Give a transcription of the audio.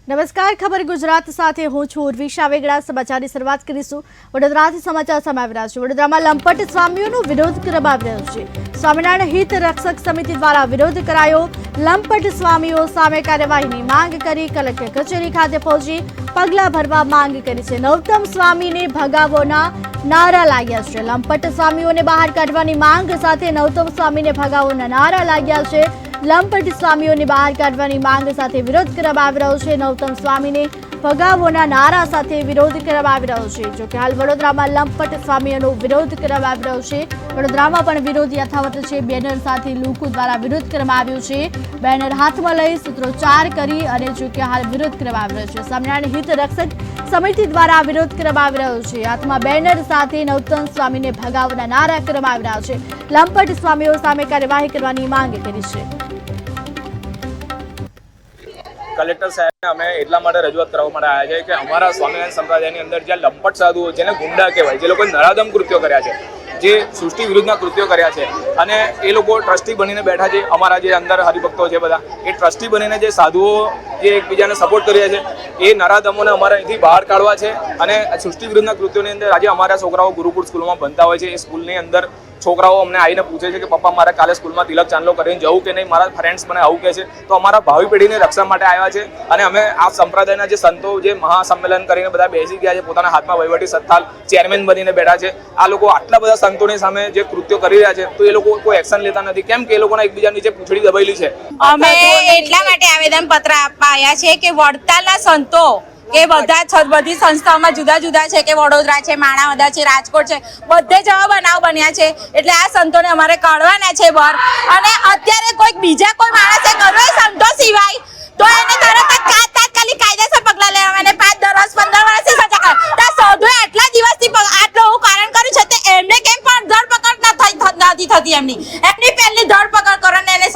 નમસ્કાર, ખબર ગુજરાત સાથે હું છું ઉર્વિશા વેગડા। સમાચારની શરૂઆત કરીશું વડોદરાથી। સમાચાર સામે આવી રહ્યા છે। વડોદરામાં લંપટ સ્વામીઓનો વિરોધ કરવામાં આવી રહ્યો છે। સ્વામિનારાયણ હિત રક્ષક સમિતિ દ્વારા વિરોધ કરાયો। લંપટ સ્વામીઓ સામે કાર્યવાહીની માંગ કરી કલેક્ટર કચેરી ખાતે પહોંચી પગલાં ભરવા માંગ કરી છે। નવતમ સ્વામીને ભગાવોના નારા લાગ્યા છે। લંપટ સ્વામીઓને બહાર કાઢવાની માંગ સાથે નવતમ સ્વામીને ભગાવોના નારા લાગ્યા છે। લંપટ સ્વામીઓને બહાર કાઢવાની માંગ સાથે વિરોધ કરવામાં આવી રહ્યો છે। નવતમ સ્વામીને ભગાવોના નારા સાથે વિરોધ કરવામાં આવી રહ્યો છે। જો કે હાલ વડોદરામાં લંપટ સ્વામીઓનો વિરોધ કરવામાં આવી રહ્યો છે। વડોદરામાં પણ વિરોધ યથાવત છે। બેનર સાથે લોકો દ્વારા વિરોધ કરવામાં આવ્યો છે। બેનર હાથમાં લઈ સૂત્રોચ્ચાર કરી અને જો કે હાલ વિરોધ કરવામાં આવી રહ્યો છે। સ્વામિનારાયણ હિત રક્ષક સમિતિ દ્વારા વિરોધ કરવામાં આવી રહ્યો છે। હાથમાં બેનર સાથે નવતમ સ્વામીને ભગાવવાના નારા કરવામાં આવી રહ્યા છે। લંપટ સ્વામીઓ સામે કાર્યવાહી કરવાની માંગ કરી છે। કલેક્ટર સાહેબને અમે એટલા માટે રજૂઆત કરવા માટે આવ્યા છે કે અમારા સ્વામિનારાયણ સંપ્રદાયની અંદર જ્યાં લંપટ સાધુઓ જેને ગુંડા કહેવાય, જે લોકોએ નરાધમ કૃત્યો કર્યા છે, જે સૃષ્ટિ વિરુદ્ધના કૃત્યો કર્યા છે અને એ લોકો ટ્રસ્ટી બનીને બેઠા છે, અમારા જે અંદર હરિભક્તો છે બધા એ ટ્રસ્ટી બનીને જે સાધુઓ જે એકબીજાને સપોર્ટ કરી રહ્યા છે એ નરાધમોને અમારે અહીંથી બહાર કાઢવા છે। અને સૃષ્ટિ વિરુદ્ધના કૃત્યોની અંદર આજે અમારા છોકરાઓ ગુરુકુળ સ્કૂલમાં ભણતા હોય છે। એ સ્કૂલની અંદર છોકરાઓ અમને આવીને પૂછે છે કે પપ્પા મારે કાલે સ્કૂલમાં તિલક ચાંદલો કરીને જવું કે નહીં, મારા ફ્રેન્ડ્સ મને આવું કહે છે। તો અમારા ભાવિ પેઢીની રક્ષા માટે આવ્યા છે અને અમે આ સંપ્રદાયના જે સંતો જે મહાસંમેલન કરીને બધા બેસી ગયા છે, પોતાના હાથમાં વહીવટી સત્તા ચેરમેન બનીને બેઠા છે, આ લોકો આટલા બધા સંતોની સામે જે કૃત્યો કરી રહ્યા છે તો એ લોકો કોઈ એક્શન લેતા નથી। કેમ કે એ લોકોના એકબીજા નીચે પૂંછડી દબાયેલી છે। અમે એટલા માટે આવેદન પત્ર આપવા આવ્યા છે કે વડતાલના સંતો કે બધી સંસ્થાઓમાં જુદા જુદા છે, કે વડોદરા છે, માણાવદા છે, રાજકોટ છે, બધે જવા બનાવ બન્યા છે। એટલે આ સંતોને અમારે કાઢવાના છે બહાર। અને અત્યારે કોઈ બીજા કોઈ માણસે કર્યો હોય સંતો સિવાય તો એને તરત જ તાત્કાલિક કાયદેસર પગલાં લેવા અને 5, 10, 15 વર્ષની સજા કરે। તો સાધુએ આટલા દિવસથી આટલું કારણ કર્યું છે તે એમને કેમ પણ ધરપકડ નથી થતી? એમની પહેલી ધરપકડ કરો ને એને